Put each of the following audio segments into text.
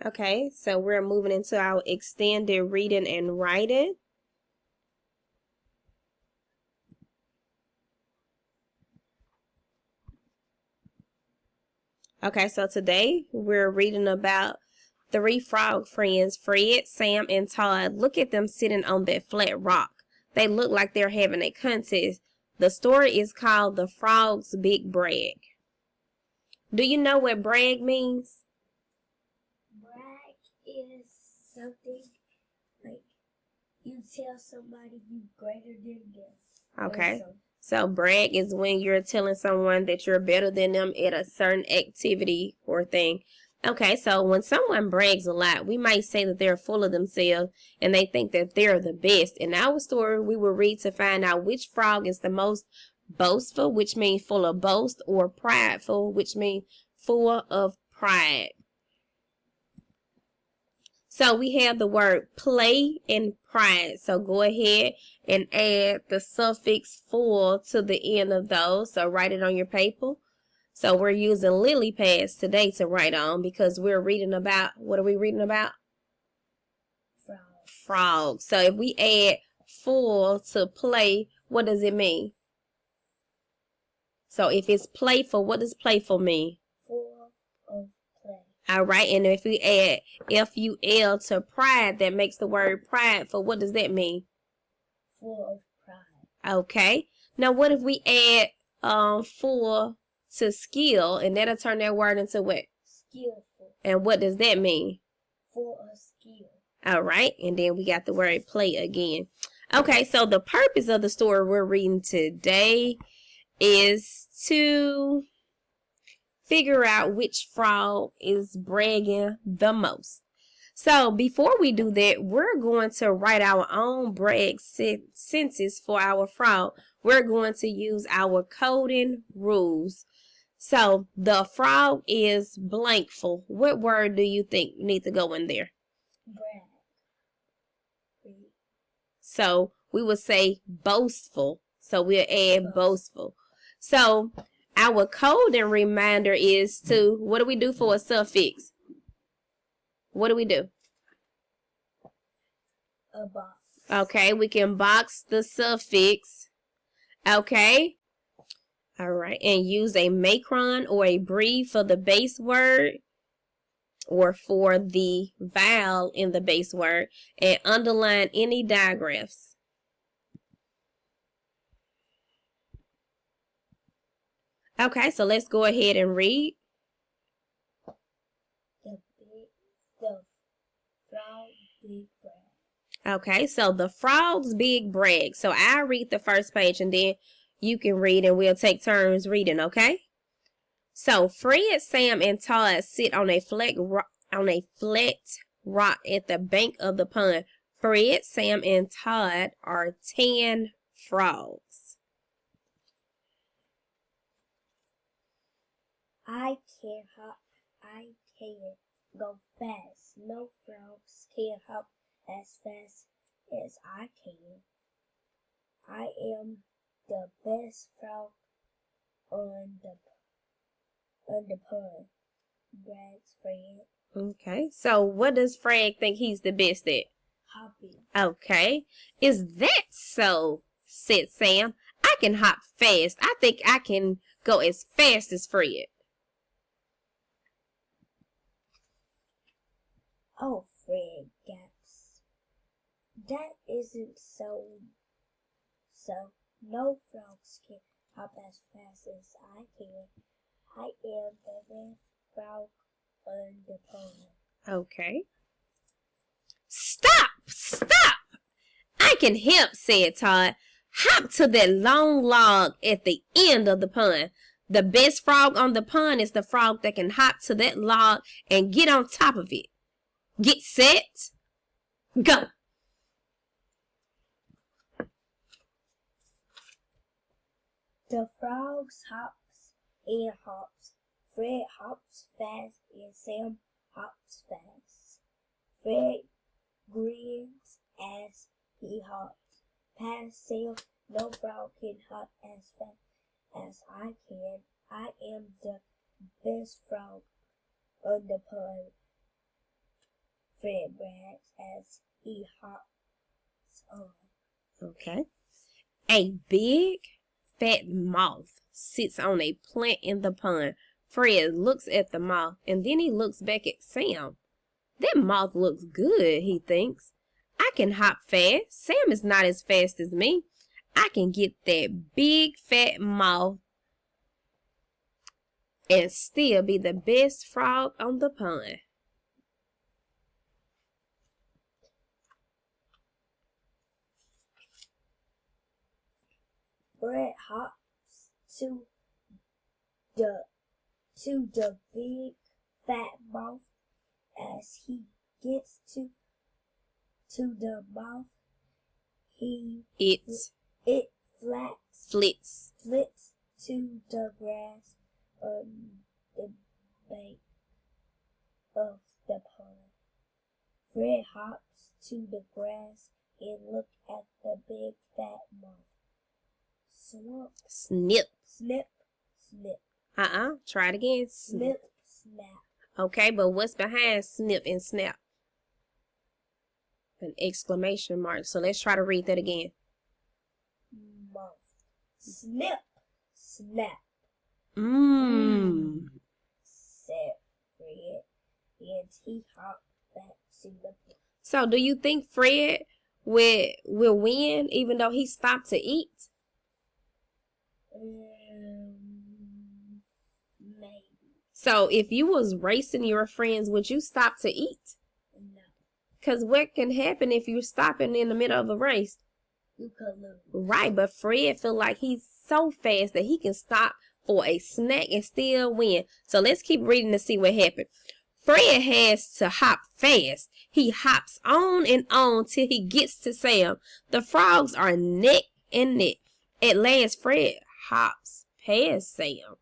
Okay, so we're moving into our extended reading and writing. Okay, so today we're reading about three frog friends, Fred, Sam, and Todd. Look at them sitting on that flat rock. They look like they're having a contest. The story is called The Frog's Big Brag. Do you know what brag means? Brag is something like you tell somebody you greater than them. Okay. So brag is when you're telling someone that you're better than them at a certain activity or thing. Okay, so when someone brags a lot, we might say that they're full of themselves and they think that they're the best. In our story, we will read to find out which frog is the most boastful, which means full of boast, or prideful, which means full of pride. So we have the word play and pride. So go ahead and add the suffix full to the end of those. So write it on your paper. So we're using lily pads today to write on because we're reading about, what are we reading about? Frogs. So if we add full to play, what does it mean? So if it's playful, what does playful mean? Full of play. All right, and if we add F-U-L to pride, that makes the word prideful. What does that mean? Full of pride. Okay. Now, what if we add full to skill, and that'll turn that word into what? Skillful. And what does that mean? Full of skill. All right, and then we got the word play again. Okay, so the purpose of the story we're reading today is to figure out which frog is bragging the most. So before we do that, we're going to write our own brag sentences for our frog. We're going to use our coding rules. So the frog is blankful. What word do you think need to go in there? Brag. So we would say boastful. So we'll add boastful. So our coding reminder is to, what do we do for a suffix? What do we do? A box. Okay, we can box the suffix. Okay. All right, and use a macron or a breve for the base word or for the vowel in the base word, and underline any digraphs. Okay, so let's go ahead and read. The frog's big brag. Okay, so the frog's big brag. So I'll read the first page and then you can read and we'll take turns reading, okay? So Fred, Sam, and Todd sit on a flat rock at the bank of the pond. Fred, Sam, and Todd are 10 frogs. I can hop. I can go fast. No frogs can hop as fast as I can. I am the best frog on the pond, brags Fred. Okay, so what does Fred think he's the best at? Hopping. Okay, is that so? Said Sam. I can hop fast. I think I can go as fast as Fred. Oh, Fred gaps. That isn't so. No frogs can hop as fast as I can. I am the best frog on the pond. Okay. Stop! I can help, said Todd. Hop to that long log at the end of the pond. The best frog on the pond is the frog that can hop to that log and get on top of it. Get set, go. The frogs hops and hops. Fred hops fast and Sam hops fast. Fred grins as he hops past Sam. No frog can hop as fast as I can. I am the best frog on the pond, Fred brags as he hops on. Okay. A big fat moth sits on a plant in the pond. Fred looks at the moth and then he looks back at Sam. That moth looks good, he thinks. I can hop fast. Sam is not as fast as me. I can get that big fat moth and still be the best frog on the pond. Fred hops to the big fat mouth. As he gets to the mouth, It flits flits to the grass on the bank of the pond. Fred hops to the grass and look at the big fat mouth. Swamp, snip. snip, snip, Try it again. snip, snap. Okay, but what's behind snip and snap? An exclamation mark. So let's try to read that again. Mouth. Snip, snap, Mmm. said Fred, and he hopped back to the pond. So do you think Fred will win even though he stopped to eat? Maybe. So if you was racing your friends, would you stop to eat? No. Because what can happen if you're stopping in the middle of a race? You could lose. Right, but Fred feel like he's so fast that he can stop for a snack and still win. So let's keep reading to see what happened. Fred has to hop fast. He hops on and on till he gets to Sam. The frogs are neck and neck. At last, Fred hops past Sam.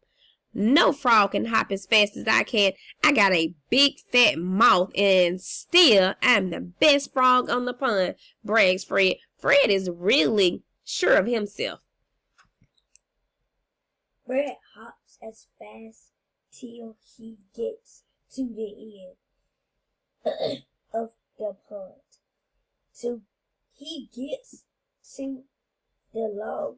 No frog can hop as fast as I can. I got a big fat mouth and still I'm the best frog on the pond, brags Fred. Fred is really sure of himself. Fred hops as fast till he gets to the end of the pond. Till he gets to the log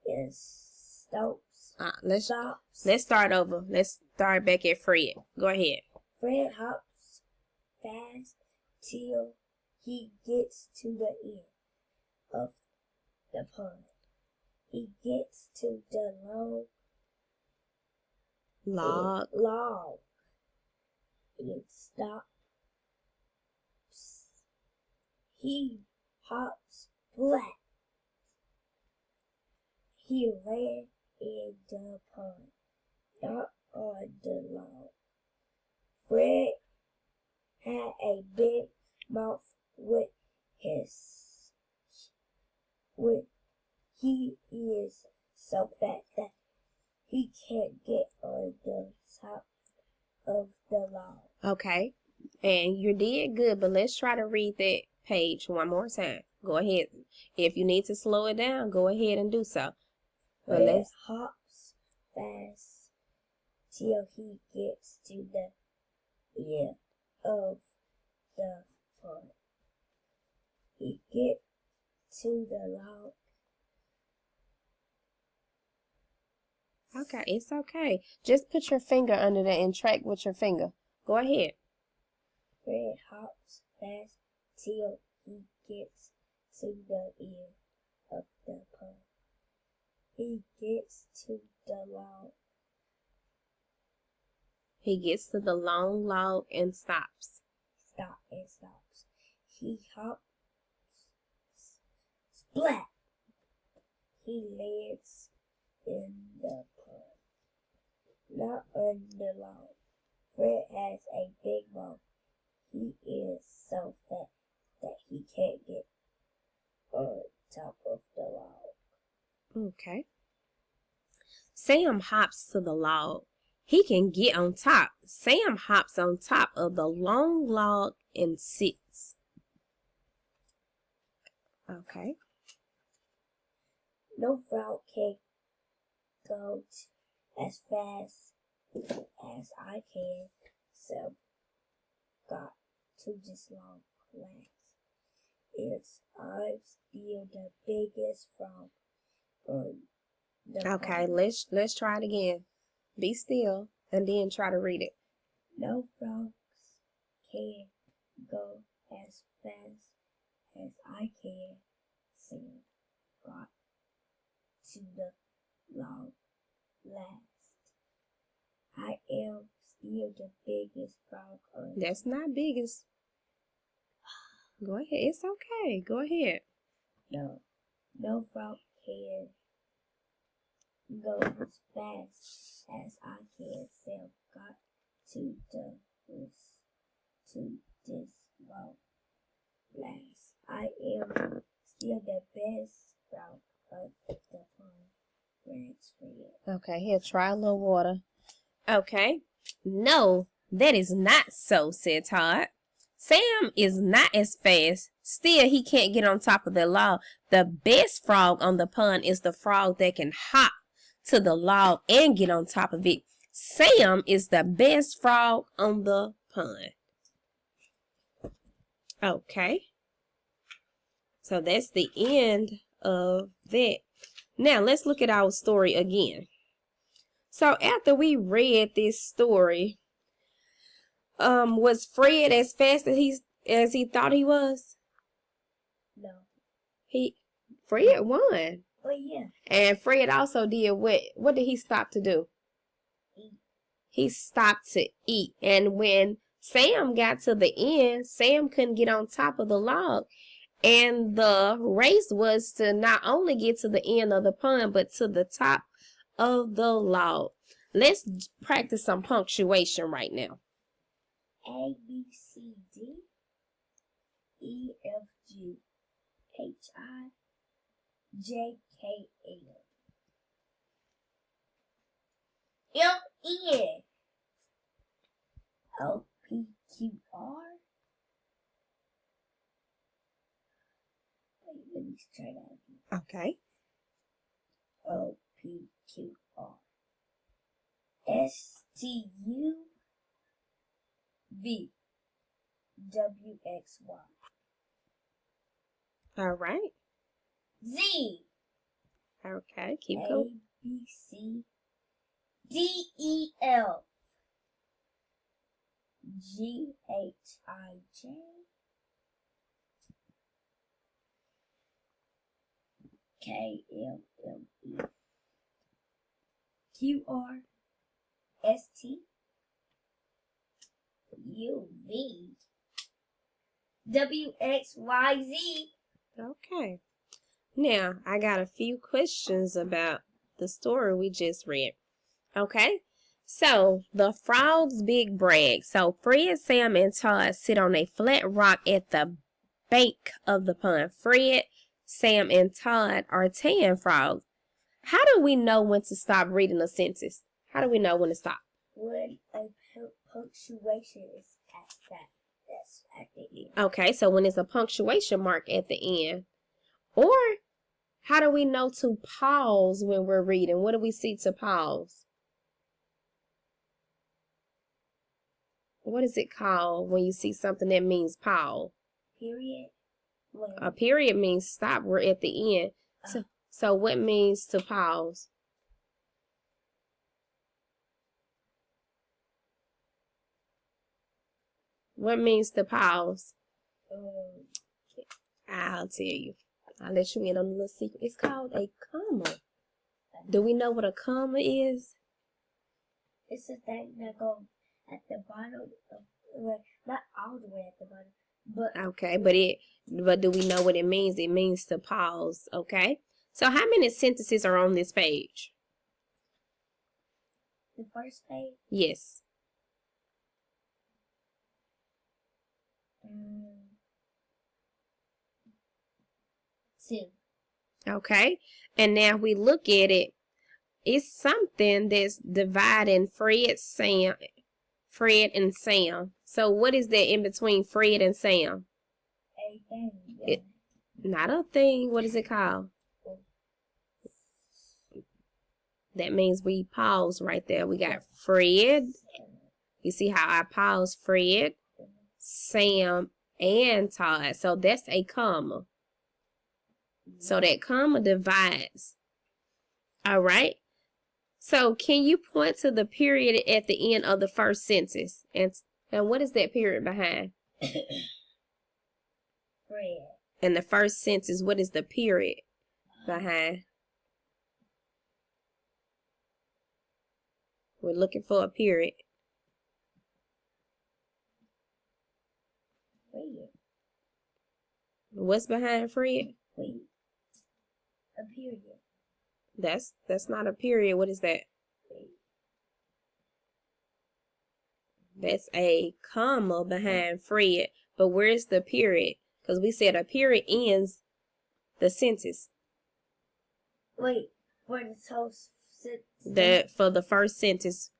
and stops. Let's start over. Let's start back at Fred. Go ahead. Fred hops fast till he gets to the end of the pond. He gets to the log and stops. He hops flat. He ran in the pond, not on the log. Fred had a big mouth with he is so fat that he can't get on the top of the log. Okay. And you did good, but let's try to read that page one more time. Go ahead. If you need to slow it down, go ahead and do so. But Fred hops fast till he gets to the end of the pond. He gets to the log. Okay, it's okay. Just put your finger under there and track with your finger. Go ahead. Fred hops fast till he gets to the end of the pond. He gets to the log. He gets to the long log and stops. Stops. He hops. Splat! He lands in the pond. Not on the log. Fred has a big mouth. He is so fat that he can't get on top of the log. Okay. Sam hops to the log. He can get on top. Sam hops on top of the long log and sits. Okay. No frog can go as fast as I can. So got to this long class. It's I'm still the biggest frog on the Okay, pond. let's try it again. Be still and then try to read it. No frogs can go as fast as I can. So got to the long last. I am still the biggest frog on. That's not biggest. Go ahead. It's okay. Go ahead. No frog can go as fast as I can. So got to this long last. I am still the best frog of the pond. Where it's free. Okay, here, try a little water. Okay. No, that is not so, said Todd. Sam is not as fast. Still, he can't get on top of the log. The best frog on the pond is the frog that can hop to the log and get on top of it. Sam is the best frog on the pond. Okay. So that's the end of that. Now, let's look at our story again. So after we read this story, was Fred as fast as he thought he was? No. Fred won. Oh yeah. And Fred also did what? What did he stop to do? Eat. He stopped to eat. And when Sam got to the end, Sam couldn't get on top of the log. And the race was to not only get to the end of the pond, but to the top of the log. Let's practice some punctuation right now. A, B, C, D, E, F, G, H, I, J, K, L, M, N, O, P, Q, R. Wait, let me try that again. Okay. O, P, Q, R. S, T, U, V, W, X, Y. All right. Z, Okay. Keep A, going. B, C, D, E, L, G, H, I, J, K, L, M, E, Q, R, S, T, U, V, W, X, Y, Z. Okay. Now, I got a few questions about the story we just read. Okay. So, the frog's big brag. So, Fred, Sam, and Todd sit on a flat rock at the bank of the pond. Fred, Sam, and Todd are tan frogs. How do we know when to stop reading a sentence? How do we know when to stop? When a punctuation is at that, that's at the end. Okay, so when it's a punctuation mark at the end. Or how do we know to pause when we're reading? What do we see to pause? What is it called when you see something that means pause? Period. A period means stop. We're at the end. So what means to pause? What means to pause? I'll tell you. I'll let you in on a little secret. It's called a comma. Do we know what a comma is? It's a thing that goes at the bottom of, well, not all the way at the bottom, but okay, but do we know what it means? It means to pause. Okay. So how many sentences are on this page? The first page? Yes. 2. Okay. And now we look at it. It's something that's dividing Fred and Sam. So what is that in between Fred and Sam? A thing. Not a thing. What is it called? That means we pause right there. We got Fred. You see how I pause Fred, Sam, and Todd. So that's a comma. So that comma divides. All right. So can you point to the period at the end of the first sentence? And what is that period behind? Fred. In the first sentence, what is the period behind? We're looking for a period. Fred. What's behind Fred? Wait. A period. That's not a period. What is that? Wait. That's a comma behind Fred. But where's the period? Because we said a period ends the sentence. Wait. For the toast. That for the first sentence.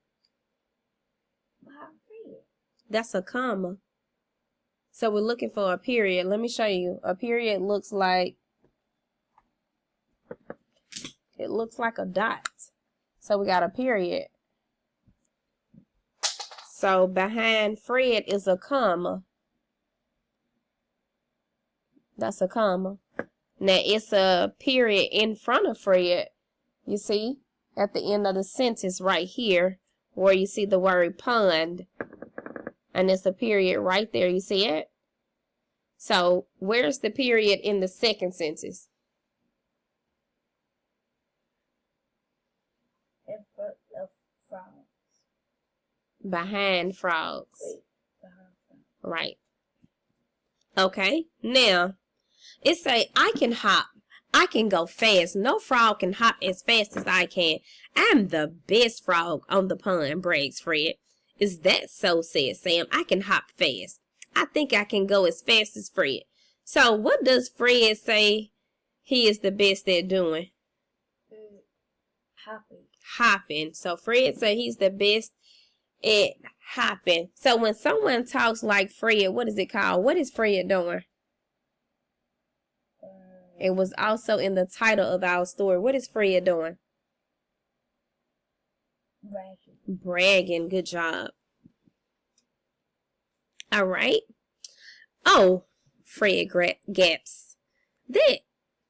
Behind Fred. That's a comma. So we're looking for a period. Let me show you. A period looks like a dot. So we got a period. So behind Fred is a comma. That's a comma. Now it's a period in front of Fred. You see at the end of the sentence right here where you see the word pond. And it's a period right there. You see it? So where's the period in the second sentence? In front of frogs. Behind frogs. Wait. Behind frogs. Right. Okay. Now, it say, I can hop. I can go fast. No frog can hop as fast as I can. I'm the best frog on the pond, brags Fred. Is that so, said Sam. I can hop fast. I think I can go as fast as Fred. So what does Fred say he is the best at doing? Hopping. Hopping. So Fred say he's the best at hopping. So when someone talks like Fred, what is it called? What is Fred doing? It was also in the title of our story. What is Fred doing? Bragging. Bragging. Good job. All right. Oh, Fred gaps. That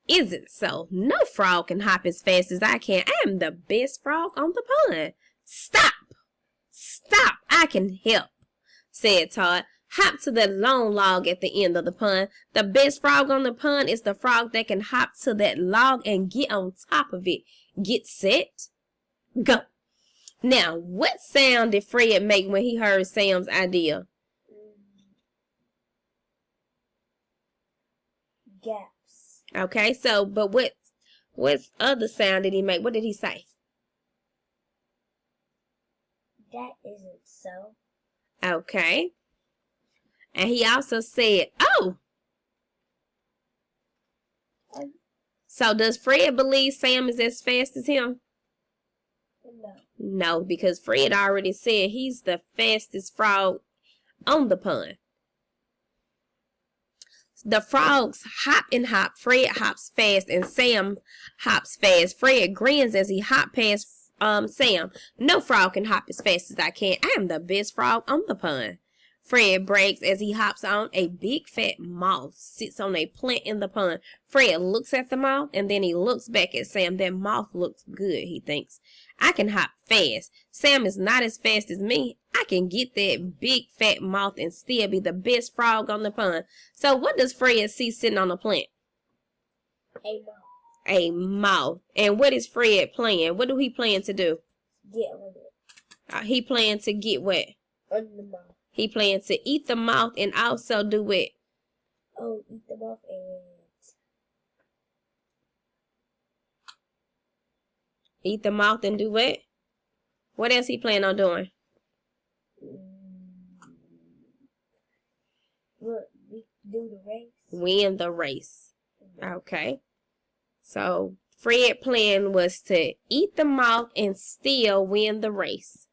isn't so. No frog can hop as fast as I can. I am the best frog on the pond. Stop. Stop. I can help, said Todd. Hop to the long log at the end of the pond. The best frog on the pond is the frog that can hop to that log and get on top of it. Get set. Go. Now, what sound did Fred make when he heard Sam's idea? Gaps. Okay, so, but what other sound did he make? What did he say? That isn't so. Okay. And he also said, oh. So does Fred believe Sam is as fast as him? No. No, because Fred already said he's the fastest frog on the pond. The frogs hop and hop. Fred hops fast and Sam hops fast. Fred grins as he hops past Sam. No frog can hop as fast as I can. I am the best frog on the pond. Fred brags as he hops on. A big fat moth sits on a plant in the pond. Fred looks at the moth and then he looks back at Sam. That moth looks good, he thinks. I can hop fast. Sam is not as fast as me. I can get that big fat moth and still be the best frog on the pond. So what does Fred see sitting on the plant? A moth. A moth. And what is Fred playing? What do he plan to do? Get on it. He planned to get what? On the moth. He planned to eat the moth and also do what? Oh, eat the moth and... Eat the moth and do what? What else he plan on doing? What? We do the race? Win the race. Okay. So Fred's plan was to eat the moth and still win the race.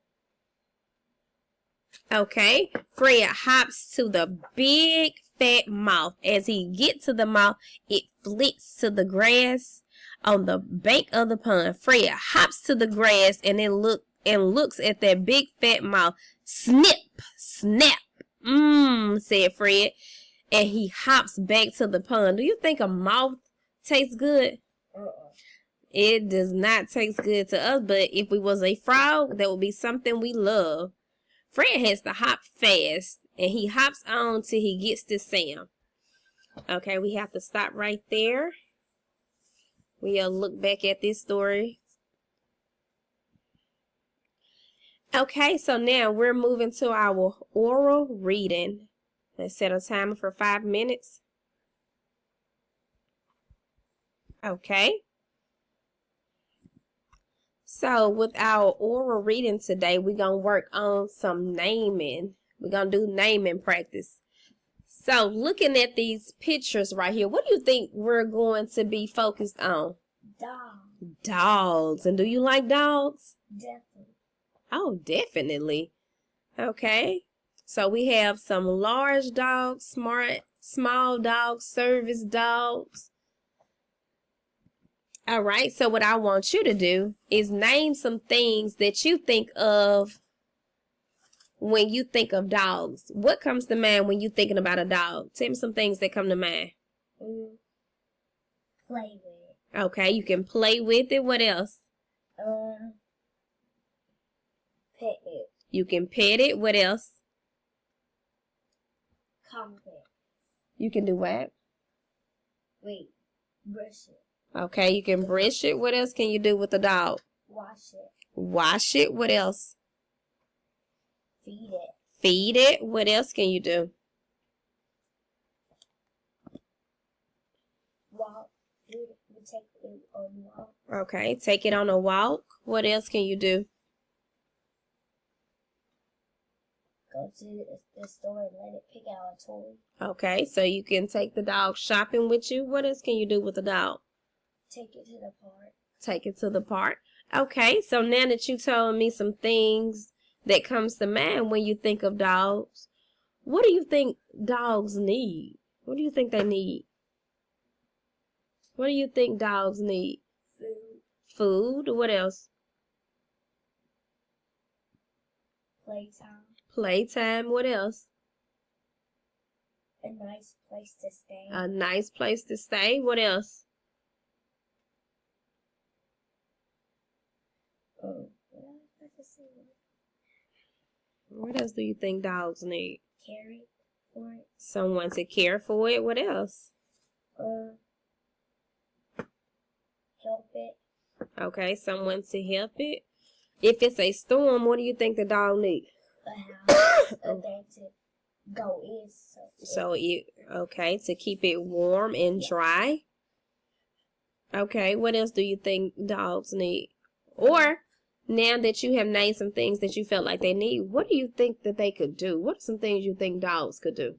Okay. Fred hops to the big fat moth. As he gets to the moth, it flicks to the grass. on the bank of the pond. Fred hops to the grass and looks at that big fat mouth. Snip, snap. Said Fred. And he hops back to the pond. Do you think a moth tastes good? It does not taste good to us, but if we was a frog, that would be something we love. Fred has to hop fast, and he hops on till he gets to Sam. Okay, we have to stop right there. We'll look back at this story. Okay, so now we're moving to our oral reading. Let's set a timer for 5 minutes. Okay. So with our oral reading today, we're going to work on some naming. We're going to do naming practice. So looking at these pictures right here, what do you think we're going to be focused on? Dogs. Dogs. And do you like dogs? Definitely. Oh, definitely. Okay. So we have some large dogs, small dogs, service dogs. All right, so what I want you to do is name some things that you think of when you think of dogs. What comes to mind when you're thinking about a dog? Tell me some things that come to mind. Play with it. Okay, you can play with it. What else? Pet it. You can pet it. What else? Comb it. You can do what? Wait, brush it. Okay, you can brush it. What else can you do with the dog? Wash it. Wash it. What else? Feed it. Feed it. What else can you do? Walk. We take it on a walk. Okay, take it on a walk. What else can you do? Go to the store and let it pick out a toy. Okay, so you can take the dog shopping with you. What else can you do with the dog? Take it to the park. Take it to the park. Okay, so now that you told me some things that comes to mind when you think of dogs, what do you think dogs need? What do you think they need? What do you think dogs need? Food. Food. What else? Playtime. Playtime. What else? A nice place to stay. A nice place to stay. What else? What else do you think dogs need? Care for it. Someone to care for it. What else? Help it. Okay, someone to help it. If it's a storm, what do you think the dog needs? A house. A thing to go in. Okay, to keep it warm and dry. Okay, what else do you think dogs need? Or, now that you have named some things that you felt like they need, what do you think that they could do? What are some things you think dogs could do?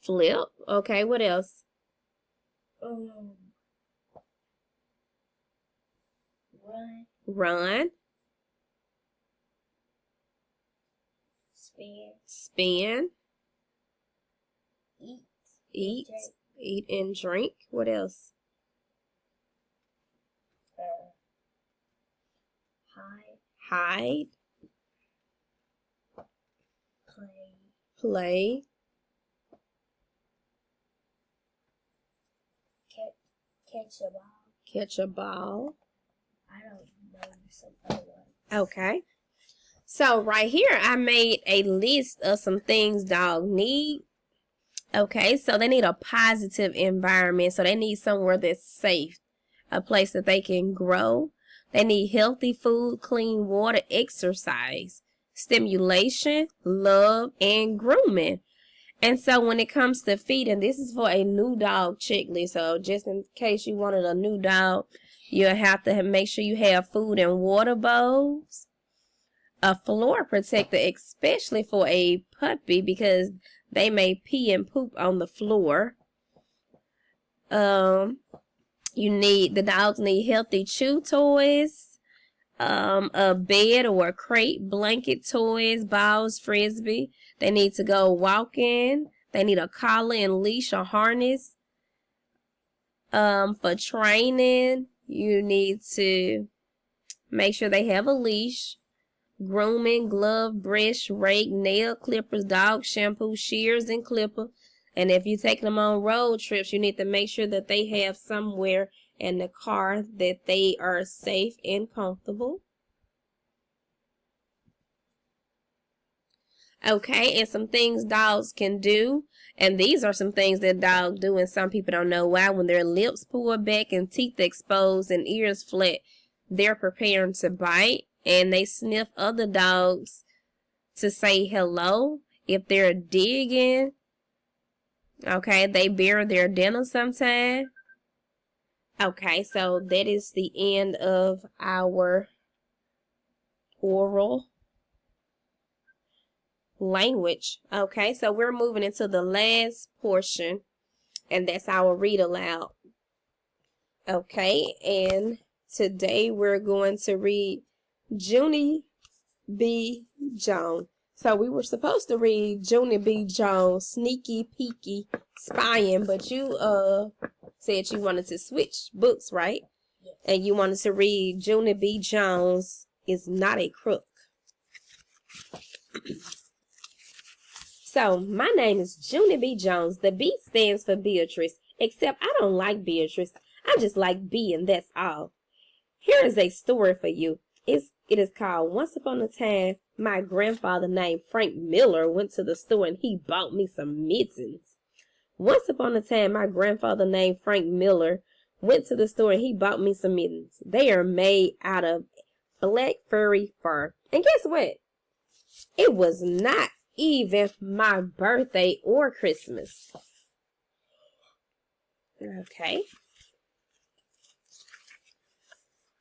Flip. Flip. Okay, what else? Run. Run. Spin. Spin. Eat. Eat. Drink. Eat and drink. What else? Hide. Play. Catch a ball. Catch a ball. I don't know some other ones. Okay. So right here, I made a list of some things dogs need. Okay, so they need a positive environment. So they need somewhere that's safe, a place that they can grow. They need healthy food, clean water, exercise, stimulation, love, and grooming. And so when it comes to feeding, this is for a new dog checklist. So just in case you wanted a new dog, you'll have to make sure you have food and water bowls, a floor protector, especially for a puppy because they may pee and poop on the floor. The dogs need healthy chew toys, a bed or a crate, blanket toys, balls, frisbee. They need to go walking. They need a collar and leash or harness. For training, You need to make sure they have a leash, grooming, glove, brush, rake, nail clippers, dog shampoo, shears, and clipper. And if you're taking them on road trips, you need to make sure that they have somewhere in the car that they are safe and comfortable. Okay, and some things dogs can do. And these are some things that dogs do, and some people don't know why. When their lips pulled back and teeth exposed and ears flat, they're preparing to bite. And they sniff other dogs to say hello. If they're digging, okay, they bury their dinner sometime. Okay, so that is the end of our oral language. Okay, so we're moving into the last portion, and that's our read aloud. Okay, and today we're going to read Junie B. Jones. So we were supposed to read Junie B. Jones, Sneaky Peeky Spying, but you said you wanted to switch books, right? Yes. And you wanted to read Junie B. Jones Is Not a Crook. So, my name is Junie B. Jones. The B stands for Beatrice, except I don't like Beatrice. I just like B, and that's all. Here is a story for you. It is called Once Upon a Time, my grandfather named Frank Miller went to the store and he bought me some mittens. Once upon a time, my grandfather named Frank Miller went to the store and he bought me some mittens. They are made out of black furry fur. And guess what? It was not even my birthday or Christmas. Okay.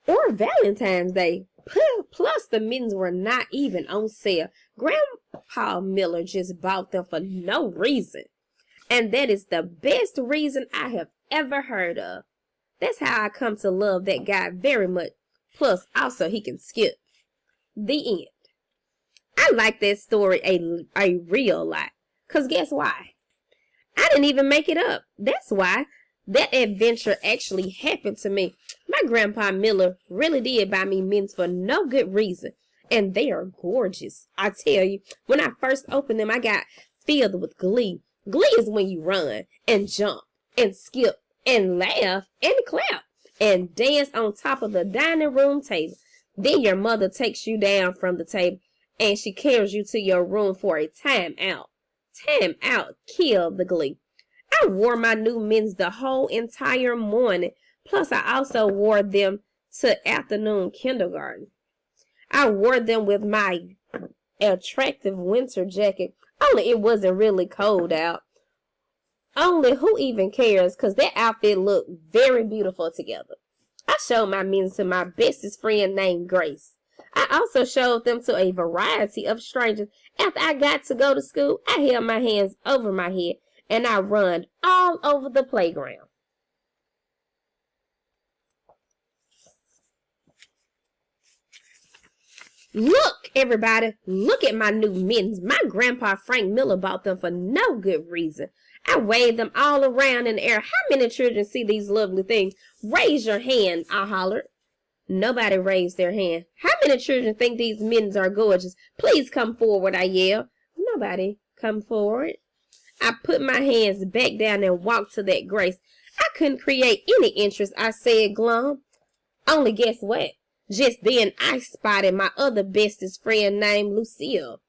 Or Valentine's Day. Plus, the mittens were not even on sale. Grandpa Miller just bought them for no reason. And that is the best reason I have ever heard of. That's how I come to love that guy very much. Plus, also, he can skip. The end. I like that story a real lot. Because guess why? I didn't even make it up. That's why. That adventure actually happened to me. My grandpa Miller really did buy me mittens for no good reason. And they are gorgeous. I tell you, when I first opened them, I got filled with glee. Glee is when you run and jump and skip and laugh and clap and dance on top of the dining room table. Then your mother takes you down from the table and she carries you to your room for a time out. Time out killed the glee. I wore my new mittens the whole entire morning. Plus, I also wore them to afternoon kindergarten. I wore them with my attractive winter jacket. Only it wasn't really cold out. Only who even cares? Because that outfit looked very beautiful together. I showed my mittens to my bestest friend named Grace. I also showed them to a variety of strangers. After I got to go to school, I held my hands over my head and I run all over the playground. Look, everybody, look at my new mittens. My grandpa Frank Miller bought them for no good reason. I waved them all around in the air. How many children see these lovely things? Raise your hand, I hollered. Nobody raised their hand. How many children think these mittens are gorgeous? Please come forward, I yelled. Nobody come forward. I put my hands back down and walked to that Grace. I couldn't create any interest, I said glum. Only guess what? Just then I spotted my other bestest friend named Lucille.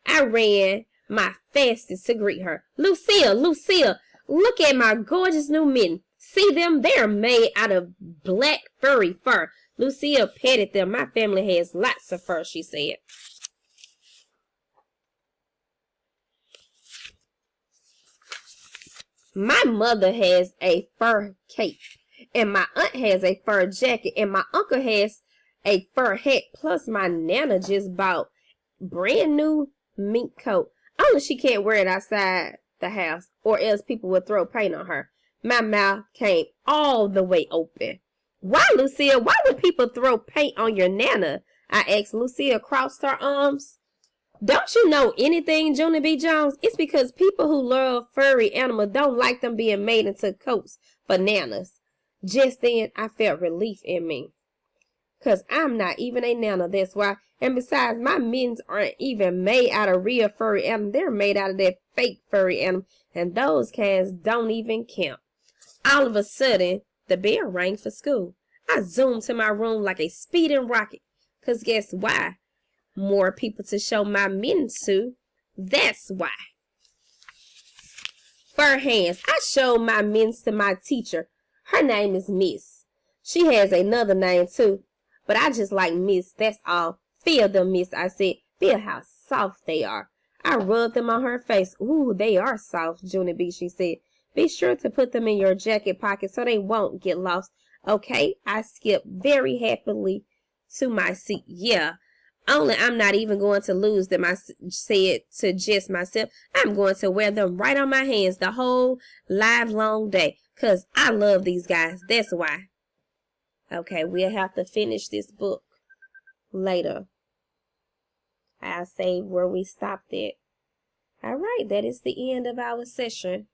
I ran my fastest to greet her. Lucille, Lucille, look at my gorgeous new mittens. See them? They're made out of black furry fur. Lucille petted them. My family has lots of fur, she said. My mother has a fur cape, and my aunt has a fur jacket, and my uncle has a fur hat, plus my nana just bought brand new mink coat. Only she can't wear it outside the house, or else people would throw paint on her. My mouth came all the way open. Why, Lucille? Why would people throw paint on your nana? I asked. Lucille crossed her arms. Don't you know anything, Junie B. Jones? It's because people who love furry animals don't like them being made into coats for nanas. Just then, I felt relief in me. Because I'm not even a nana, that's why. And besides, my mittens aren't even made out of real furry animals. They're made out of that fake furry animal. And those cans don't even count. All of a sudden, the bell rang for school. I zoomed to my room like a speeding rocket. Because guess why? More people to show my mittens to. That's why. Fur hands. I showed my mittens to my teacher. Her name is Miss. She has another name too. But I just like Miss, that's all. Feel them, Miss, I said. Feel how soft they are. I rubbed them on her face. Ooh, they are soft, Junie B, she said. Be sure to put them in your jacket pocket so they won't get lost. Okay, I skipped very happily to my seat. Yeah, only I'm not even going to lose them, I said to just myself. I'm going to wear them right on my hands the whole live long day. Because I love these guys, that's why. Okay, we'll have to finish this book later. I'll say where we stopped at. All right, that is the end of our session.